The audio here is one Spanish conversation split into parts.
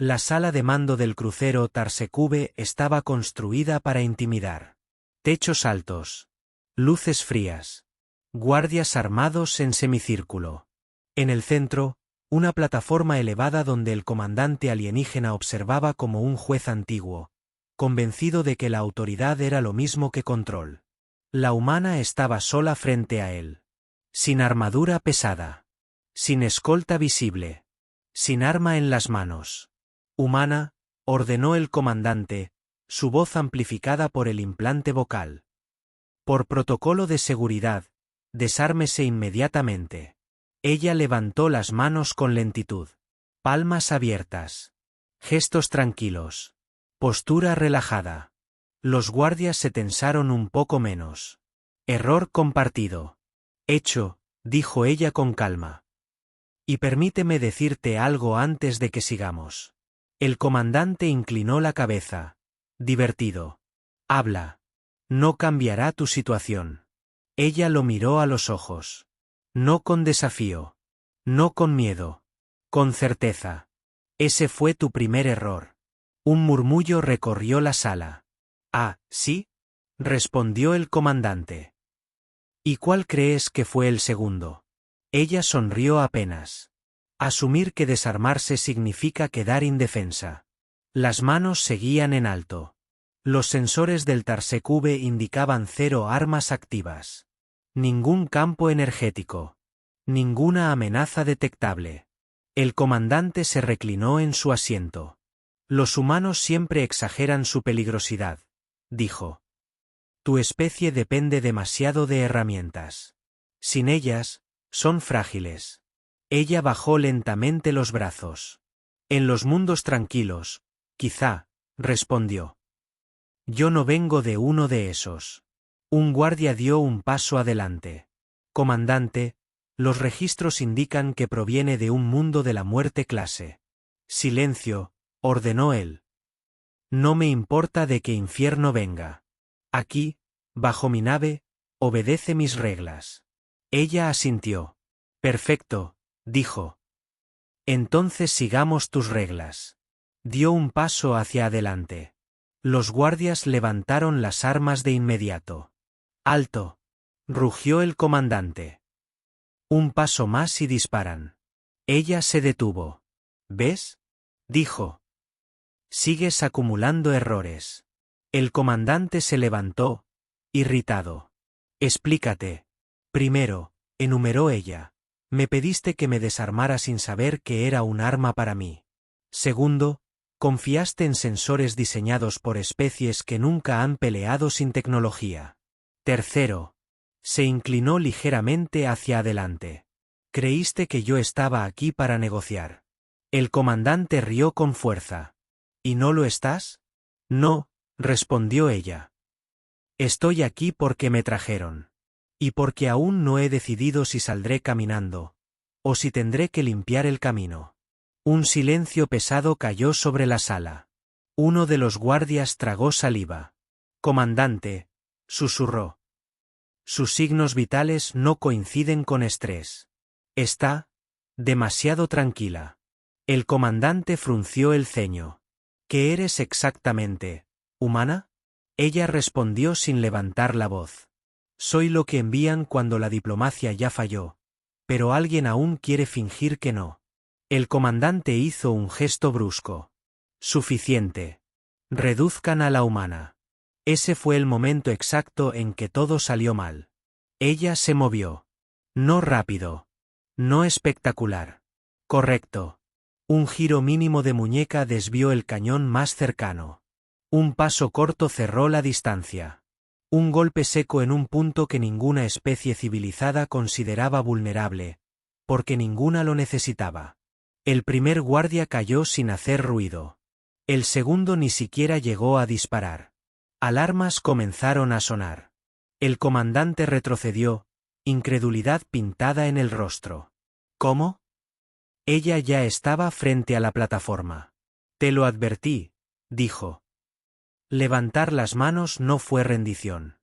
La sala de mando del crucero Tarsekube estaba construida para intimidar. Techos altos. Luces frías. Guardias armados en semicírculo. En el centro, una plataforma elevada donde el comandante alienígena observaba como un juez antiguo, convencido de que la autoridad era lo mismo que control. La humana estaba sola frente a él. Sin armadura pesada. Sin escolta visible. Sin arma en las manos. Humana, ordenó el comandante, su voz amplificada por el implante vocal. Por protocolo de seguridad, desármese inmediatamente. Ella levantó las manos con lentitud. Palmas abiertas. Gestos tranquilos. Postura relajada. Los guardias se tensaron un poco menos. Error compartido. Hecho, dijo ella con calma. Y permíteme decirte algo antes de que sigamos. El comandante inclinó la cabeza. Divertido. Habla. No cambiará tu situación. Ella lo miró a los ojos. No con desafío. No con miedo. Con certeza. Ese fue tu primer error. Un murmullo recorrió la sala. Ah, ¿sí? Respondió el comandante. ¿Y cuál crees que fue el segundo? Ella sonrió apenas. Asumir que desarmarse significa quedar indefensa. Las manos seguían en alto. Los sensores del Tarsekube indicaban 0 armas activas. Ningún campo energético. Ninguna amenaza detectable. El comandante se reclinó en su asiento. Los humanos siempre exageran su peligrosidad, dijo. Tu especie depende demasiado de herramientas. Sin ellas, son frágiles. Ella bajó lentamente los brazos. En los mundos tranquilos, quizá, respondió. Yo no vengo de uno de esos. Un guardia dio un paso adelante. Comandante, los registros indican que proviene de un mundo de la muerte clase. Silencio, ordenó él. No me importa de qué infierno venga. Aquí, bajo mi nave, obedece mis reglas. Ella asintió. Perfecto, dijo. Entonces sigamos tus reglas. Dio un paso hacia adelante. Los guardias levantaron las armas de inmediato. ¡Alto! Rugió el comandante. Un paso más y disparan. Ella se detuvo. ¿Ves? Dijo. Sigues acumulando errores. El comandante se levantó, irritado. Explícate. Primero, enumeró ella. Me pediste que me desarmara sin saber que era un arma para mí. Segundo, confiaste en sensores diseñados por especies que nunca han peleado sin tecnología. Tercero, se inclinó ligeramente hacia adelante. Creíste que yo estaba aquí para negociar. El comandante rió con fuerza. ¿Y no lo estás? No, respondió ella. Estoy aquí porque me trajeron. Y porque aún no he decidido si saldré caminando, o si tendré que limpiar el camino. Un silencio pesado cayó sobre la sala. Uno de los guardias tragó saliva. Comandante, susurró. Sus signos vitales no coinciden con estrés. Está demasiado tranquila. El comandante frunció el ceño. ¿Qué eres exactamente? ¿Humana? Ella respondió sin levantar la voz. Soy lo que envían cuando la diplomacia ya falló, pero alguien aún quiere fingir que no. El comandante hizo un gesto brusco. Suficiente. Reduzcan a la humana. Ese fue el momento exacto en que todo salió mal. Ella se movió. No rápido. No espectacular. Correcto. Un giro mínimo de muñeca desvió el cañón más cercano. Un paso corto cerró la distancia. Un golpe seco en un punto que ninguna especie civilizada consideraba vulnerable, porque ninguna lo necesitaba. El primer guardia cayó sin hacer ruido. El segundo ni siquiera llegó a disparar. Alarmas comenzaron a sonar. El comandante retrocedió, incredulidad pintada en el rostro. ¿Cómo? Ella ya estaba frente a la plataforma. Te lo advertí, dijo. Levantar las manos no fue rendición.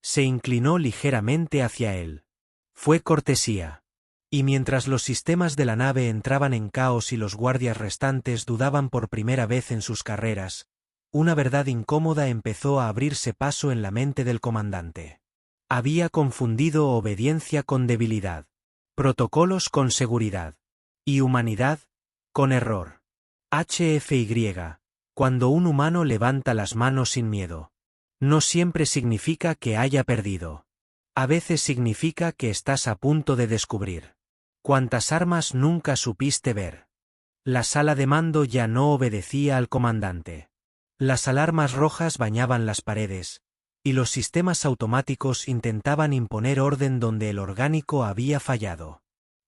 Se inclinó ligeramente hacia él. Fue cortesía. Y mientras los sistemas de la nave entraban en caos y los guardias restantes dudaban por primera vez en sus carreras, una verdad incómoda empezó a abrirse paso en la mente del comandante. Había confundido obediencia con debilidad, protocolos con seguridad, y humanidad con error. HFY, cuando un humano levanta las manos sin miedo, no siempre significa que haya perdido. A veces significa que estás a punto de descubrir cuántas armas nunca supiste ver. La sala de mando ya no obedecía al comandante. Las alarmas rojas bañaban las paredes, y los sistemas automáticos intentaban imponer orden donde el orgánico había fallado.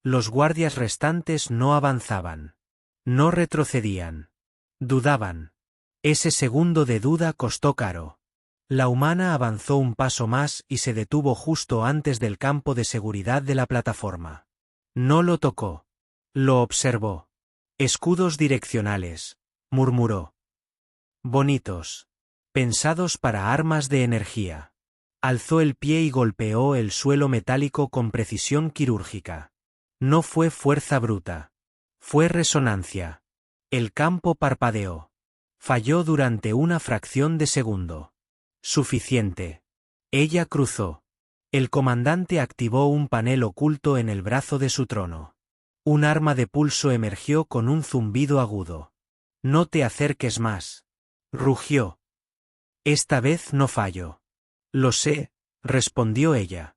Los guardias restantes no avanzaban. No retrocedían. Dudaban. Ese segundo de duda costó caro. La humana avanzó un paso más y se detuvo justo antes del campo de seguridad de la plataforma. No lo tocó. Lo observó. Escudos direccionales, murmuró. Bonitos. Pensados para armas de energía. Alzó el pie y golpeó el suelo metálico con precisión quirúrgica. No fue fuerza bruta. Fue resonancia. El campo parpadeó. Falló durante una fracción de segundo. Suficiente. Ella cruzó. El comandante activó un panel oculto en el brazo de su trono. Un arma de pulso emergió con un zumbido agudo. No te acerques más. Rugió. Esta vez no fallo. Lo sé, respondió ella.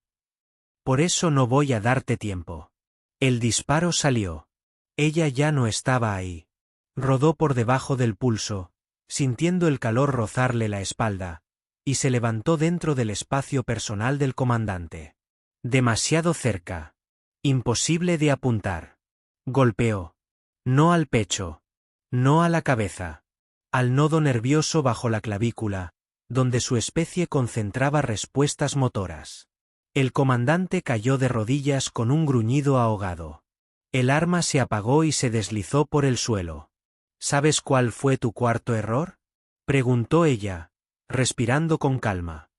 Por eso no voy a darte tiempo. El disparo salió. Ella ya no estaba ahí. Rodó por debajo del pulso, sintiendo el calor rozarle la espalda, y se levantó dentro del espacio personal del comandante. Demasiado cerca. Imposible de apuntar. Golpeó. No al pecho. No a la cabeza. Al nodo nervioso bajo la clavícula, donde su especie concentraba respuestas motoras. El comandante cayó de rodillas con un gruñido ahogado. El arma se apagó y se deslizó por el suelo. ¿Sabes cuál fue tu cuarto error?, preguntó ella, respirando con calma.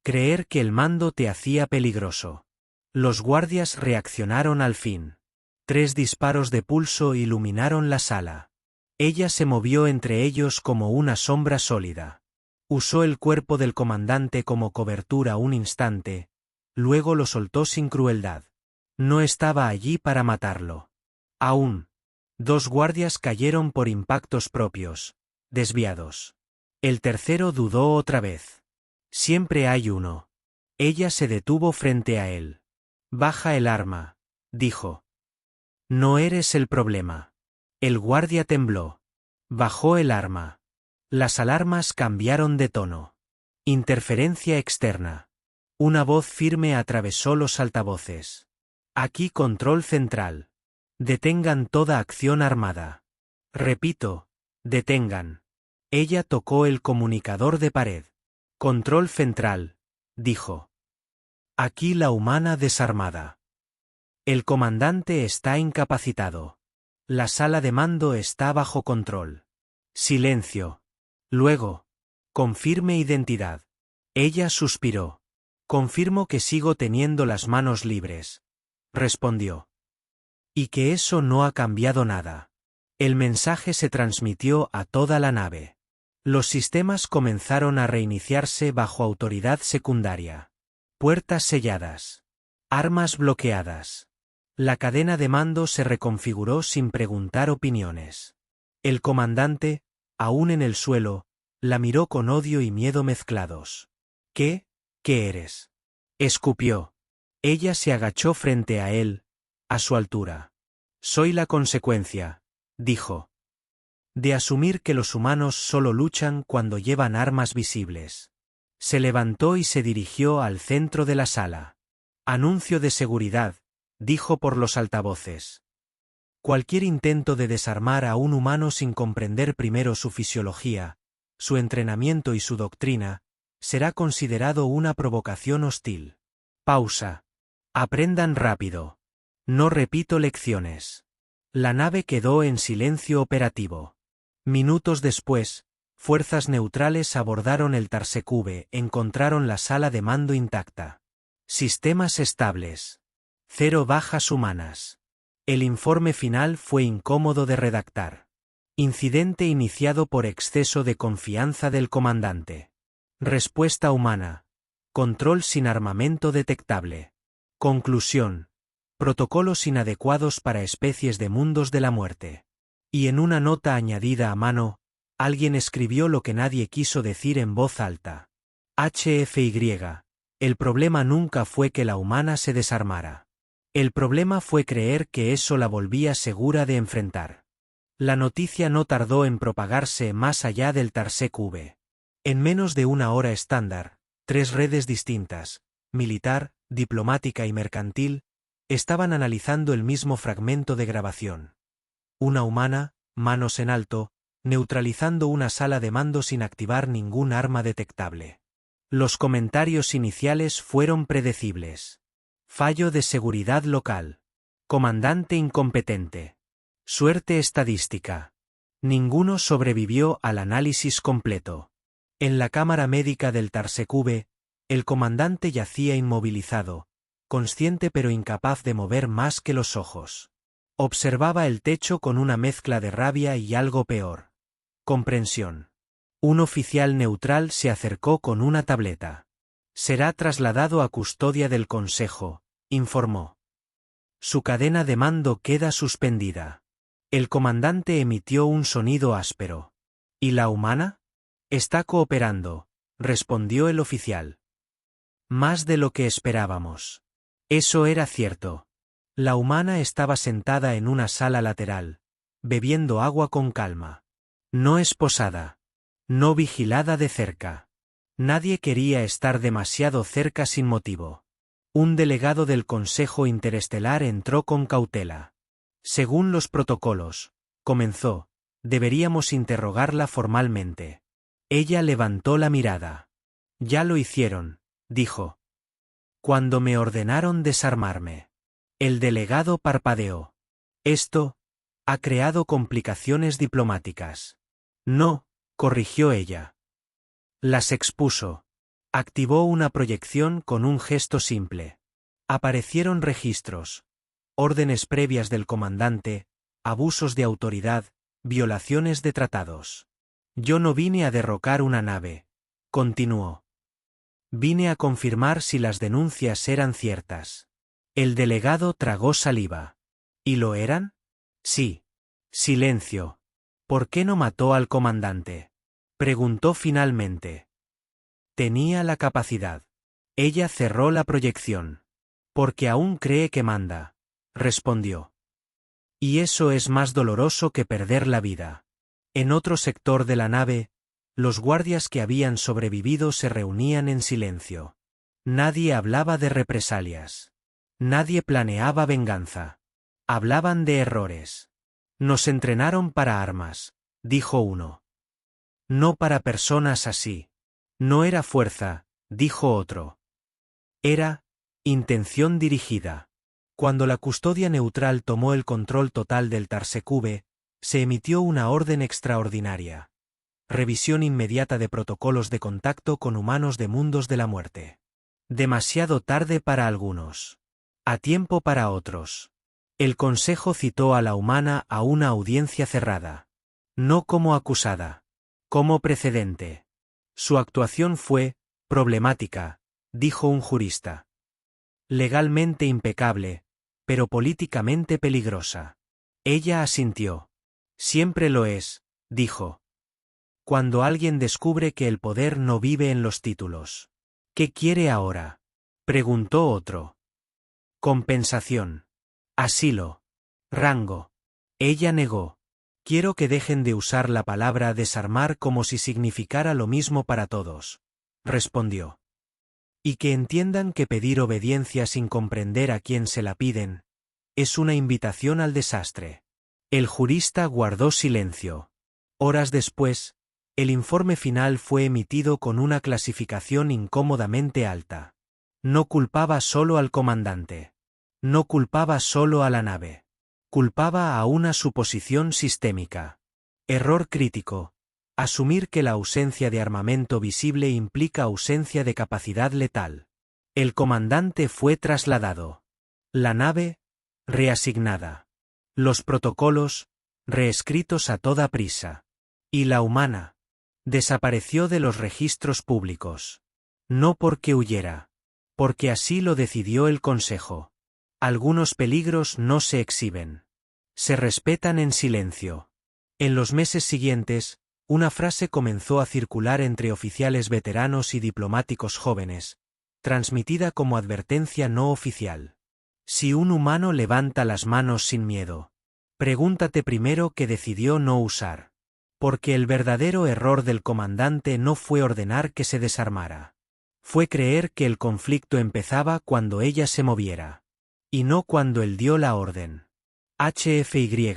Creer que el mando te hacía peligroso. Los guardias reaccionaron al fin. 3 disparos de pulso iluminaron la sala. Ella se movió entre ellos como una sombra sólida. Usó el cuerpo del comandante como cobertura un instante, luego lo soltó sin crueldad. No estaba allí para matarlo. Aún. 2 guardias cayeron por impactos propios, desviados. El tercero dudó otra vez. Siempre hay uno. Ella se detuvo frente a él. Baja el arma, dijo. No eres el problema. El guardia tembló. Bajó el arma. Las alarmas cambiaron de tono. Interferencia externa. Una voz firme atravesó los altavoces. Aquí control central. Detengan toda acción armada. Repito, detengan. Ella tocó el comunicador de pared. Control central, dijo. Aquí la humana desarmada. El comandante está incapacitado. La sala de mando está bajo control. Silencio. Luego. Confirme identidad. Ella suspiró. Confirmo que sigo teniendo las manos libres. Respondió. Y que eso no ha cambiado nada. El mensaje se transmitió a toda la nave. Los sistemas comenzaron a reiniciarse bajo autoridad secundaria. Puertas selladas. Armas bloqueadas. La cadena de mando se reconfiguró sin preguntar opiniones. El comandante, aún en el suelo, la miró con odio y miedo mezclados. ¿Qué eres?, escupió. Ella se agachó frente a él, a su altura. Soy la consecuencia, dijo, de asumir que los humanos solo luchan cuando llevan armas visibles. Se levantó y se dirigió al centro de la sala. Anuncio de seguridad, dijo por los altavoces. Cualquier intento de desarmar a un humano sin comprender primero su fisiología, su entrenamiento y su doctrina, será considerado una provocación hostil. Pausa. Aprendan rápido. No repito lecciones. La nave quedó en silencio operativo. Minutos después, fuerzas neutrales abordaron el Tarsecube, encontraron la sala de mando intacta. Sistemas estables. 0 bajas humanas. El informe final fue incómodo de redactar. Incidente iniciado por exceso de confianza del comandante. Respuesta humana. Control sin armamento detectable. Conclusión. Protocolos inadecuados para especies de mundos de la muerte. Y en una nota añadida a mano, alguien escribió lo que nadie quiso decir en voz alta. HFY. El problema nunca fue que la humana se desarmara. El problema fue creer que eso la volvía segura de enfrentar. La noticia no tardó en propagarse más allá del Tarsec V. En menos de una hora estándar, 3 redes distintas, militar, diplomática y mercantil, estaban analizando el mismo fragmento de grabación. Una humana, manos en alto, neutralizando una sala de mando sin activar ningún arma detectable. Los comentarios iniciales fueron predecibles. Fallo de seguridad local. Comandante incompetente. Suerte estadística. Ninguno sobrevivió al análisis completo. En la cámara médica del Tarsec V, el comandante yacía inmovilizado, consciente pero incapaz de mover más que los ojos. Observaba el techo con una mezcla de rabia y algo peor. Comprensión. Un oficial neutral se acercó con una tableta. Será trasladado a custodia del Consejo, informó. Su cadena de mando queda suspendida. El comandante emitió un sonido áspero. ¿Y la humana? Está cooperando, respondió el oficial. Más de lo que esperábamos. Eso era cierto. La humana estaba sentada en una sala lateral, bebiendo agua con calma. No esposada. No vigilada de cerca. Nadie quería estar demasiado cerca sin motivo. Un delegado del Consejo Interestelar entró con cautela. Según los protocolos, comenzó, deberíamos interrogarla formalmente. Ella levantó la mirada. Ya lo hicieron, dijo. Cuando me ordenaron desarmarme. El delegado parpadeó. Esto ha creado complicaciones diplomáticas. No, corrigió ella. Las expuso. Activó una proyección con un gesto simple. Aparecieron registros, órdenes previas del comandante, abusos de autoridad, violaciones de tratados. Yo no vine a derrocar una nave, continuó. Vine a confirmar si las denuncias eran ciertas. El delegado tragó saliva. ¿Y lo eran? Sí. Silencio. ¿Por qué no mató al comandante? Preguntó finalmente. Tenía la capacidad. Ella cerró la proyección. Porque aún cree que manda, respondió. Y eso es más doloroso que perder la vida. En otro sector de la nave, los guardias que habían sobrevivido se reunían en silencio. Nadie hablaba de represalias. Nadie planeaba venganza. Hablaban de errores. Nos entrenaron para armas, dijo uno. No para personas así. No era fuerza, dijo otro. Era intención dirigida. Cuando la custodia neutral tomó el control total del Tarsec V, se emitió una orden extraordinaria. Revisión inmediata de protocolos de contacto con humanos de mundos de la muerte. Demasiado tarde para algunos. A tiempo para otros. El Consejo citó a la humana a una audiencia cerrada. No como acusada. Como precedente. Su actuación fue problemática, dijo un jurista. Legalmente impecable, pero políticamente peligrosa. Ella asintió. Siempre lo es, dijo. Cuando alguien descubre que el poder no vive en los títulos. ¿Qué quiere ahora? Preguntó otro. Compensación. Asilo. Rango. Ella negó. Quiero que dejen de usar la palabra desarmar como si significara lo mismo para todos, respondió. Y que entiendan que pedir obediencia sin comprender a quién se la piden es una invitación al desastre. El jurista guardó silencio. Horas después, el informe final fue emitido con una clasificación incómodamente alta. No culpaba solo al comandante. No culpaba solo a la nave. Culpaba a una suposición sistémica. Error crítico. Asumir que la ausencia de armamento visible implica ausencia de capacidad letal. El comandante fue trasladado. La nave, reasignada. Los protocolos, reescritos a toda prisa. Y la humana, desapareció de los registros públicos. No porque huyera. Porque así lo decidió el Consejo. Algunos peligros no se exhiben. Se respetan en silencio. En los meses siguientes, una frase comenzó a circular entre oficiales veteranos y diplomáticos jóvenes, transmitida como advertencia no oficial. Si un humano levanta las manos sin miedo, pregúntate primero qué decidió no usar. Porque el verdadero error del comandante no fue ordenar que se desarmara. Fue creer que el conflicto empezaba cuando ella se moviera. Y no cuando él dio la orden. HFY,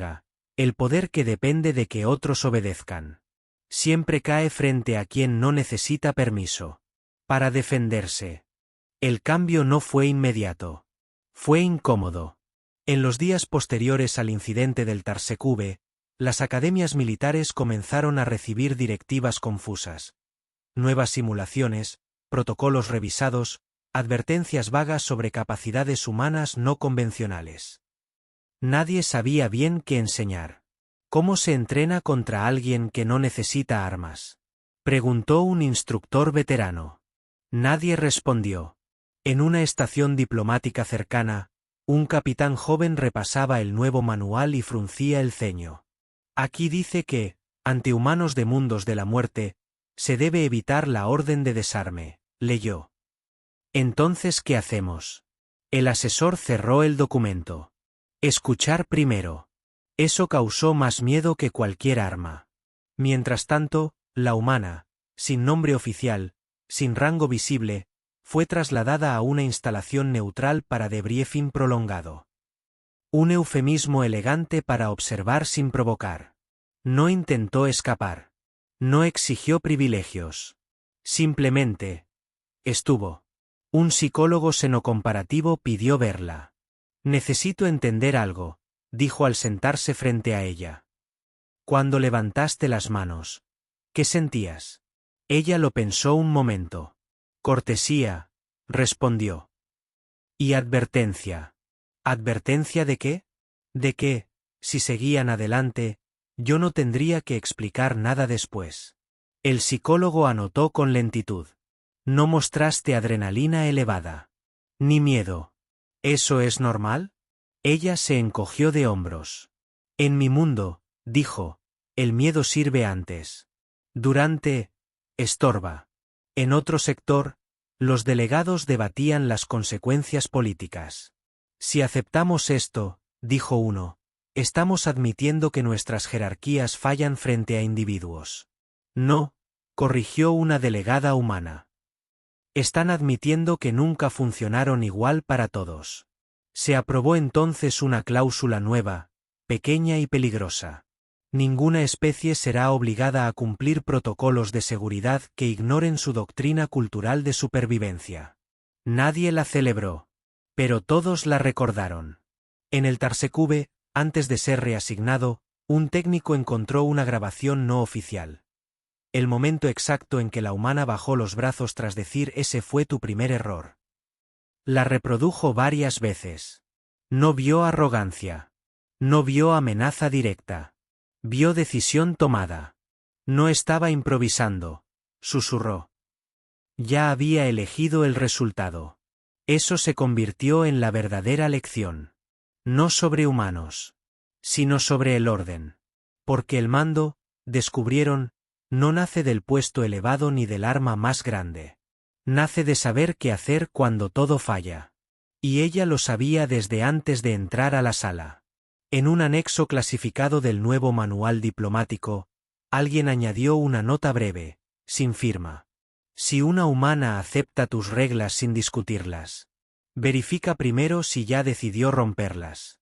el poder que depende de que otros obedezcan. Siempre cae frente a quien no necesita permiso. Para defenderse. El cambio no fue inmediato. Fue incómodo. En los días posteriores al incidente del Tarsekube, las academias militares comenzaron a recibir directivas confusas. Nuevas simulaciones, protocolos revisados, advertencias vagas sobre capacidades humanas no convencionales. Nadie sabía bien qué enseñar. ¿Cómo se entrena contra alguien que no necesita armas? Preguntó un instructor veterano. Nadie respondió. En una estación diplomática cercana, un capitán joven repasaba el nuevo manual y fruncía el ceño. Aquí dice que, ante humanos de mundos de la muerte, se debe evitar la orden de desarme, leyó. Entonces, ¿qué hacemos? El asesor cerró el documento. Escuchar primero. Eso causó más miedo que cualquier arma. Mientras tanto, la humana, sin nombre oficial, sin rango visible, fue trasladada a una instalación neutral para debriefing prolongado. Un eufemismo elegante para observar sin provocar. No intentó escapar. No exigió privilegios. Simplemente, estuvo. Un psicólogo xenocomparativo pidió verla. Necesito entender algo, dijo al sentarse frente a ella. Cuando levantaste las manos, ¿qué sentías? Ella lo pensó un momento. Cortesía, respondió. Y advertencia. ¿Advertencia de qué? De que, si seguían adelante, yo no tendría que explicar nada después. El psicólogo anotó con lentitud. No mostraste adrenalina elevada. Ni miedo. ¿Eso es normal? Ella se encogió de hombros. En mi mundo, dijo, el miedo sirve antes. Durante, estorba. En otro sector, los delegados debatían las consecuencias políticas. Si aceptamos esto, dijo uno, estamos admitiendo que nuestras jerarquías fallan frente a individuos. No, corrigió una delegada humana. Están admitiendo que nunca funcionaron igual para todos. Se aprobó entonces una cláusula nueva, pequeña y peligrosa. Ninguna especie será obligada a cumplir protocolos de seguridad que ignoren su doctrina cultural de supervivencia. Nadie la celebró. Pero todos la recordaron. En el Tarsekube, antes de ser reasignado, un técnico encontró una grabación no oficial. El momento exacto en que la humana bajó los brazos tras decir ese fue tu primer error. La reprodujo varias veces. No vio arrogancia. No vio amenaza directa. Vio decisión tomada. No estaba improvisando, susurró. Ya había elegido el resultado. Eso se convirtió en la verdadera lección. No sobre humanos, sino sobre el orden. Porque el mando, descubrieron, no nace del puesto elevado ni del arma más grande. Nace de saber qué hacer cuando todo falla. Y ella lo sabía desde antes de entrar a la sala. En un anexo clasificado del nuevo manual diplomático, alguien añadió una nota breve, sin firma. Si una humana acepta tus reglas sin discutirlas, verifica primero si ya decidió romperlas.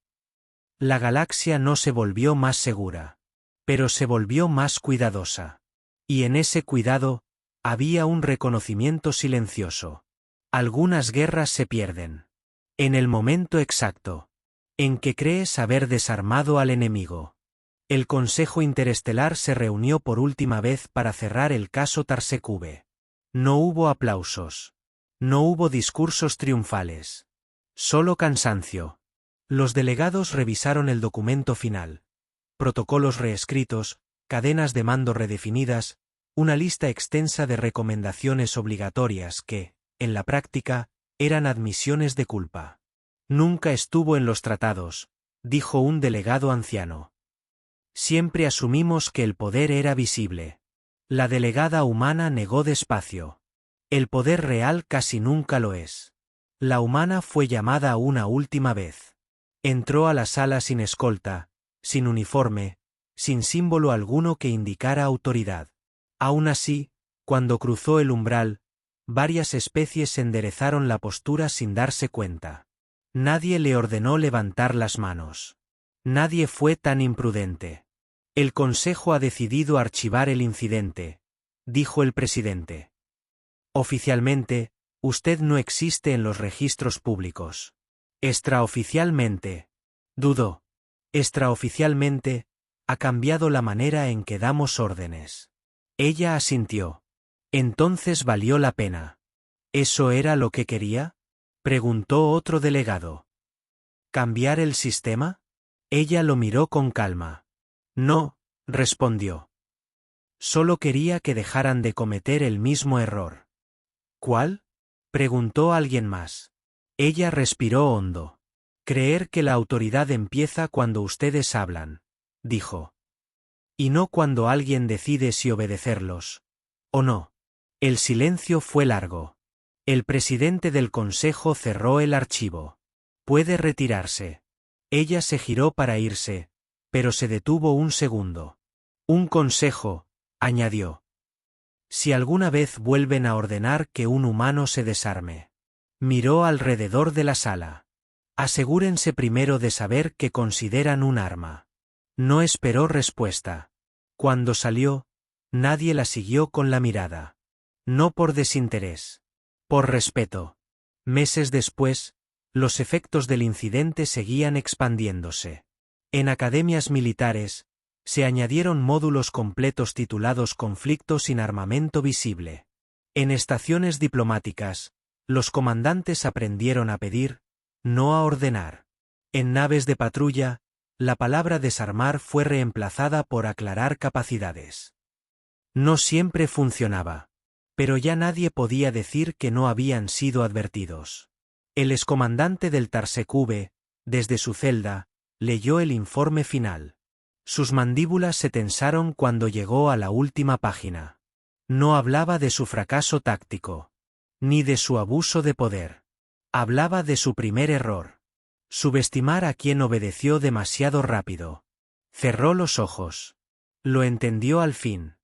La galaxia no se volvió más segura, pero se volvió más cuidadosa. Y en ese cuidado, había un reconocimiento silencioso. Algunas guerras se pierden. En el momento exacto, en que crees haber desarmado al enemigo. El Consejo Interestelar se reunió por última vez para cerrar el caso Tarsekube. No hubo aplausos. No hubo discursos triunfales. Solo cansancio. Los delegados revisaron el documento final. Protocolos reescritos, cadenas de mando redefinidas, una lista extensa de recomendaciones obligatorias que, en la práctica, eran admisiones de culpa. Nunca estuvo en los tratados, dijo un delegado anciano. Siempre asumimos que el poder era visible. La delegada humana negó despacio. El poder real casi nunca lo es. La humana fue llamada una última vez. Entró a la sala sin escolta, sin uniforme, sin símbolo alguno que indicara autoridad. Aún así, cuando cruzó el umbral, varias especies enderezaron la postura sin darse cuenta. Nadie le ordenó levantar las manos. Nadie fue tan imprudente. El Consejo ha decidido archivar el incidente, dijo el presidente. Oficialmente, usted no existe en los registros públicos. Extraoficialmente, dudó. Extraoficialmente, ha cambiado la manera en que damos órdenes. Ella asintió. Entonces valió la pena. ¿Eso era lo que quería?, preguntó otro delegado. ¿Cambiar el sistema? Ella lo miró con calma. No, respondió. Solo quería que dejaran de cometer el mismo error. ¿Cuál?, preguntó alguien más. Ella respiró hondo. Creer que la autoridad empieza cuando ustedes hablan, dijo. Y no cuando alguien decide si obedecerlos o no. El silencio fue largo. El presidente del consejo cerró el archivo. Puede retirarse. Ella se giró para irse, pero se detuvo un segundo. Un consejo, añadió. Si alguna vez vuelven a ordenar que un humano se desarme. Miró alrededor de la sala. Asegúrense primero de saber qué consideran un arma. No esperó respuesta. Cuando salió, nadie la siguió con la mirada. No por desinterés. Por respeto. Meses después, los efectos del incidente seguían expandiéndose. En academias militares, se añadieron módulos completos titulados Conflicto sin armamento visible. En estaciones diplomáticas, los comandantes aprendieron a pedir, no a ordenar. En naves de patrulla, la palabra desarmar fue reemplazada por aclarar capacidades. No siempre funcionaba. Pero ya nadie podía decir que no habían sido advertidos. El excomandante del Tarsecube, desde su celda, leyó el informe final. Sus mandíbulas se tensaron cuando llegó a la última página. No hablaba de su fracaso táctico, ni de su abuso de poder. Hablaba de su primer error. Subestimar a quien obedeció demasiado rápido. Cerró los ojos. Lo entendió al fin.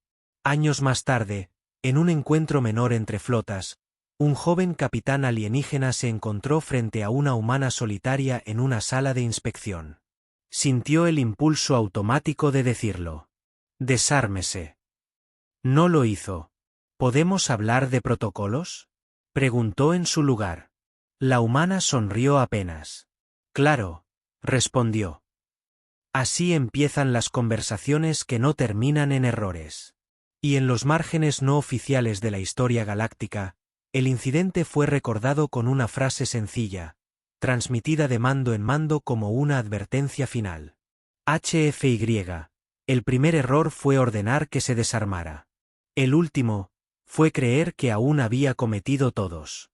Años más tarde, en un encuentro menor entre flotas, un joven capitán alienígena se encontró frente a una humana solitaria en una sala de inspección. Sintió el impulso automático de decirlo. Desármese. No lo hizo. ¿Podemos hablar de protocolos?, preguntó en su lugar. La humana sonrió apenas. Claro, respondió. Así empiezan las conversaciones que no terminan en errores. Y en los márgenes no oficiales de la historia galáctica, el incidente fue recordado con una frase sencilla, transmitida de mando en mando como una advertencia final. HFY. El primer error fue ordenar que se desarmara. El último, fue creer que aún había cometido todos.